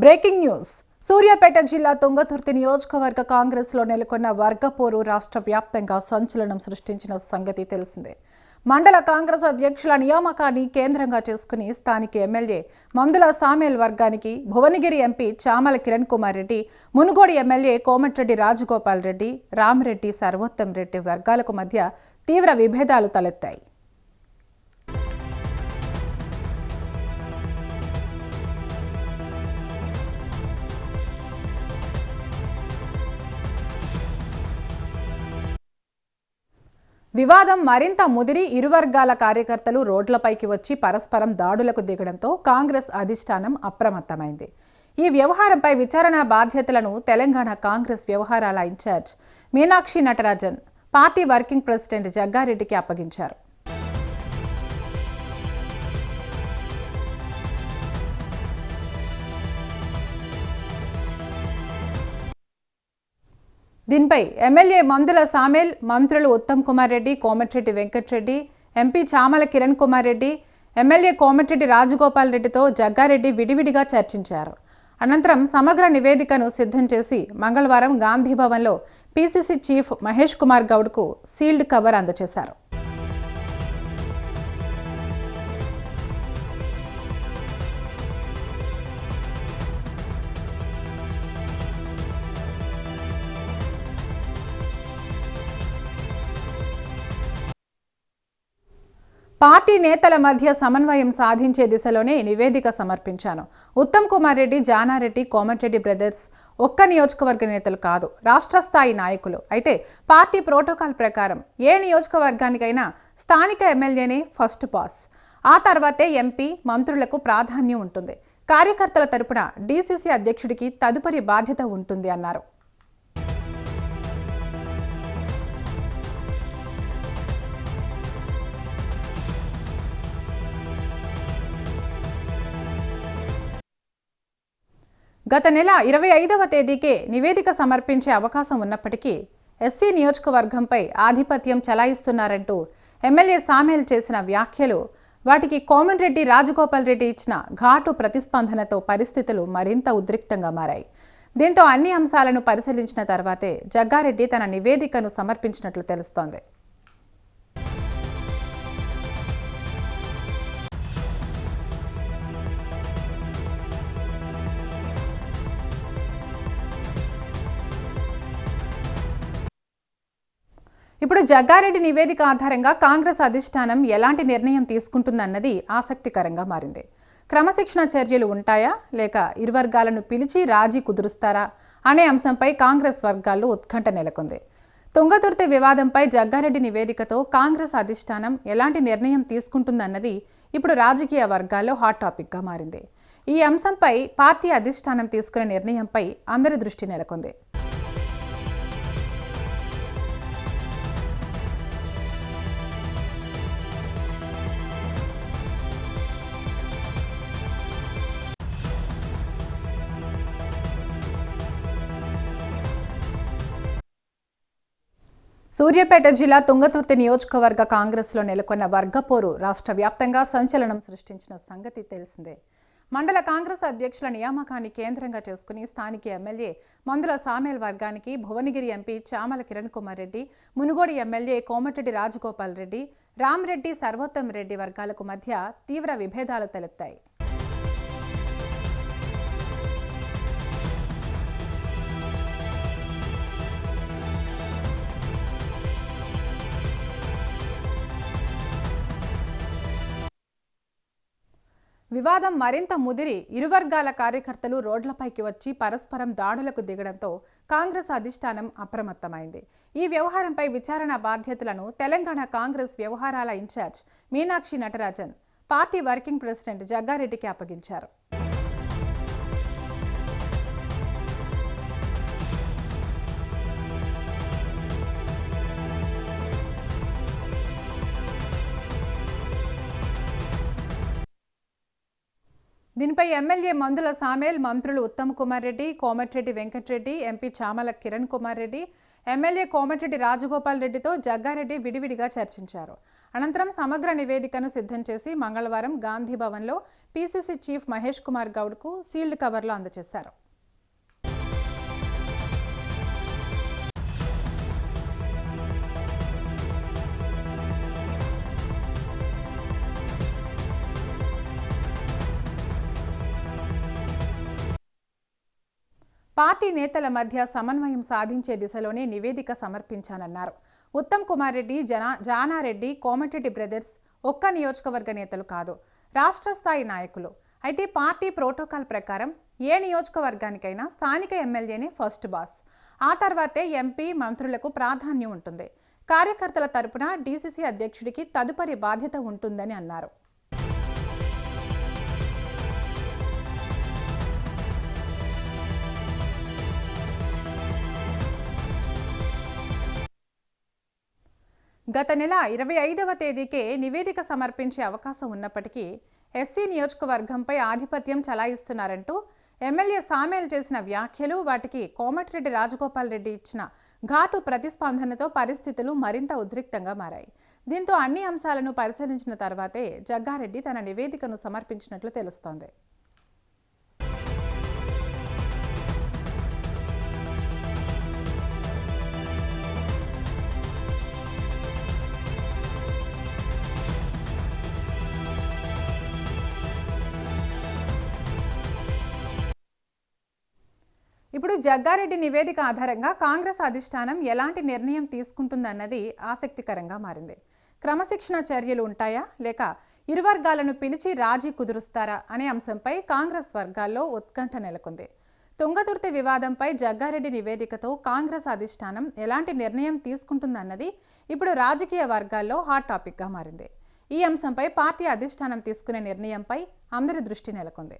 Breaking news. Suryapet జిల్లా తుంగతుర్తి నియోజకవర్గ కాంగ్రెస్లో నెలకొన్న వర్గపోరు రాష్ట్ర వ్యాప్తంగా సంచలనం సృష్టించిన సంగతి తెలిసిందే. మండల కాంగ్రెస్ అధ్యక్షుల నియామకాన్ని కేంద్రంగా చేసుకుని స్థానిక ఎమ్మెల్యే మందుల సామేల్ వర్గానికి భువనగిరి ఎంపీ చామల కిరణ్ కుమార్ రెడ్డి, మునుగోడు ఎమ్మెల్యే కోమటిరెడ్డి రాజగోపాల్ రెడ్డి, రామిరెడ్డి సర్వోత్తం రెడ్డి వర్గాలకు మధ్య తీవ్ర విభేదాలు తలెత్తాయి. వివాదం మరింత ముదిరి ఇరు వర్గాల కార్యకర్తలు రోడ్లపైకి వచ్చి పరస్పరం దాడులకు దిగడంతో కాంగ్రెస్ అధిష్టానం అప్రమత్తమైంది. ఈ వ్యవహారంపై విచారణ బాధ్యతలను తెలంగాణ కాంగ్రెస్ వ్యవహారాల incharge Meenakshi Natarajan party working president జగ్గారెడ్డికి అప్పగించారు. దీనిపై ఎమ్మెల్యే మందుల సామేల్, మంత్రులు ఉత్తమ్ కుమార్ రెడ్డి, కోమటిరెడ్డి వెంకటరెడ్డి, ఎంపీ చామల కిరణ్ కుమార్ రెడ్డి, ఎమ్మెల్యే కోమటిరెడ్డి రాజగోపాల్ రెడ్డితో జగ్గారెడ్డి విడివిడిగా చర్చించారు. అనంతరం సమగ్ర నివేదికను సిద్ధం చేసి మంగళవారం గాంధీభవన్లో పీసీసీ చీఫ్ మహేష్ కుమార్ గౌడ్కు సీల్డ్ కవర్ అందజేశారు. పార్టీ నేతల మధ్య సమన్వయం సాధించే దిశలోనే నివేదిక సమర్పించాను. ఉత్తమ్ కుమార్ రెడ్డి, జానారెడ్డి, కోమటిరెడ్డి బ్రదర్స్ ఒక్క నియోజకవర్గ నేతలు కాదు, రాష్ట్ర స్థాయి నాయకులు. అయితే పార్టీ ప్రోటోకాల్ ప్రకారం ఏ నియోజకవర్గానికైనా స్థానిక ఎమ్మెల్యేనే ఫస్ట్ పాస్, ఆ తర్వాతే ఎంపీ, మంత్రులకు ప్రాధాన్యం ఉంటుంది. కార్యకర్తల తరపున డీసీసీ అధ్యక్షుడికి తదుపరి బాధ్యత ఉంటుంది అన్నారు. గత నెల 25వ తేదీకే నివేదిక సమర్పించే అవకాశం ఉన్నప్పటికీ ఎస్సీ నియోజకవర్గంపై ఆధిపత్యం చలాయిస్తున్నారంటూ ఎమ్మెల్యే సామేల్ చేసిన వ్యాఖ్యలు, వాటికి కోమటిరెడ్డి రాజగోపాల్ రెడ్డి ఇచ్చిన ఘాటు ప్రతిస్పందనతో పరిస్థితులు మరింత ఉద్రిక్తంగా మారాయి. దీంతో అన్ని అంశాలను పరిశీలించిన తర్వాతే జగ్గారెడ్డి తన నివేదికను సమర్పించినట్లు తెలుస్తోంది. ఇప్పుడు జగ్గారెడ్డి నివేదిక ఆధారంగా కాంగ్రెస్ అధిష్టానం ఎలాంటి నిర్ణయం తీసుకుంటుందన్నది ఆసక్తికరంగా మారింది. క్రమశిక్షణ చర్యలు ఉంటాయా, లేక ఇరు వర్గాలను పిలిచి రాజీ కుదురుస్తారా అనే అంశంపై కాంగ్రెస్ వర్గాల్లో ఉత్కంఠ నెలకొంది. తుంగతుర్తి వివాదంపై జగ్గారెడ్డి నివేదికతో కాంగ్రెస్ అధిష్టానం ఎలాంటి నిర్ణయం తీసుకుంటుందన్నది ఇప్పుడు రాజకీయ వర్గాల్లో హాట్ టాపిక్గా మారింది. ఈ అంశంపై పార్టీ అధిష్టానం తీసుకునే నిర్ణయంపై అందరి దృష్టి నెలకొంది. సూర్యాపేట జిల్లా తుంగతుర్తి నియోజకవర్గ కాంగ్రెస్లో నెలకొన్న వర్గపోరు రాష్ట్ర వ్యాప్తంగా సంచలనం సృష్టించిన సంగతి తెలిసిందే. మండల కాంగ్రెస్ అధ్యక్షుల నియామకాన్ని కేంద్రంగా చేసుకుని స్థానిక ఎమ్మెల్యే మందుల సామేల్ వర్గానికి భువనగిరి ఎంపీ చామల కిరణ్ కుమార్ రెడ్డి, మునుగోడు ఎమ్మెల్యే కోమటిరెడ్డి రాజగోపాల్ రెడ్డి, రామిరెడ్డి సర్వోత్తం రెడ్డి వర్గాలకు మధ్య తీవ్ర విభేదాలు తలెత్తాయి. వివాదం మరింత ముదిరి ఇరు వర్గాల కార్యకర్తలు రోడ్లపైకి వచ్చి పరస్పరం దాడులకు దిగడంతో కాంగ్రెస్ అధిష్టానం అప్రమత్తమైంది. ఈ వ్యవహారంపై విచారణ బాధ్యతలను తెలంగాణ కాంగ్రెస్ వ్యవహారాల incharge Meenakshi Natarajan party working president జగ్గారెడ్డికి అప్పగించారు. దీనిపై ఎమ్మెల్యే మందుల సామేల్, మంత్రులు ఉత్తమ్ కుమార్ రెడ్డి, కోమటిరెడ్డి వెంకటరెడ్డి, ఎంపీ చామల కిరణ్ కుమార్ రెడ్డి, ఎమ్మెల్యే కోమటిరెడ్డి రాజగోపాల్ రెడ్డితో జగ్గారెడ్డి విడివిడిగా చర్చించారు. అనంతరం సమగ్ర నివేదికను సిద్ధం చేసి మంగళవారం గాంధీ భవన్లో పీసీసీ చీఫ్ మహేష్ కుమార్ గౌడ్కు సీల్డ్ కవర్లో అందజేశారు. పార్టీ నేతల మధ్య సమన్వయం సాధించే దిశలోనే నివేదిక సమర్పించానన్నారు. ఉత్తమ్ కుమార్ రెడ్డి, జానారెడ్డి, కోమటిరెడ్డి బ్రదర్స్ ఒక్క నియోజకవర్గ నేతలు కాదు, రాష్ట్ర స్థాయి నాయకులు. అయితే పార్టీ ప్రోటోకాల్ ప్రకారం ఏ నియోజకవర్గానికైనా స్థానిక ఎమ్మెల్యేనే ఫస్ట్ బాస్. ఆ తర్వాతే ఎంపీ, మంత్రులకు ప్రాధాన్యం ఉంటుంది. కార్యకర్తల తరపున డీసీసీ అధ్యక్షుడికి తదుపరి బాధ్యత ఉంటుందని అన్నారు. గత నెల 25వ తేదీకే నివేదిక సమర్పించే అవకాశం ఉన్నప్పటికీ ఎస్సీ నియోజకవర్గంపై ఆధిపత్యం చలాయిస్తున్నారంటూ ఎమ్మెల్యే సామేల్ చేసిన వ్యాఖ్యలు, వాటికి కోమటిరెడ్డి రాజగోపాల్ రెడ్డి ఇచ్చిన ఘాటు ప్రతిస్పందనతో పరిస్థితులు మరింత ఉద్రిక్తంగా మారాయి. దీంతో అన్ని అంశాలను పరిశీలించిన తర్వాతే జగ్గారెడ్డి తన నివేదికను సమర్పించినట్లు తెలుస్తోంది. ఇప్పుడు జగ్గారెడ్డి నివేదిక ఆధారంగా కాంగ్రెస్ అధిష్టానం ఎలాంటి నిర్ణయం తీసుకుంటుందన్నది ఆసక్తికరంగా మారింది. క్రమశిక్షణ చర్యలు ఉంటాయా, లేక ఇరు వర్గాలను పిలిచి రాజీ కుదురుస్తారా అనే అంశంపై కాంగ్రెస్ వర్గాల్లో ఉత్కంఠ నెలకొంది. తుంగతుర్తి వివాదంపై జగ్గారెడ్డి నివేదికతో కాంగ్రెస్ అధిష్టానం ఎలాంటి నిర్ణయం తీసుకుంటుందన్నది ఇప్పుడు రాజకీయ వర్గాల్లో హాట్ టాపిక్గా మారింది. ఈ అంశంపై పార్టీ అధిష్టానం తీసుకునే నిర్ణయంపై అందరి దృష్టి నెలకొంది.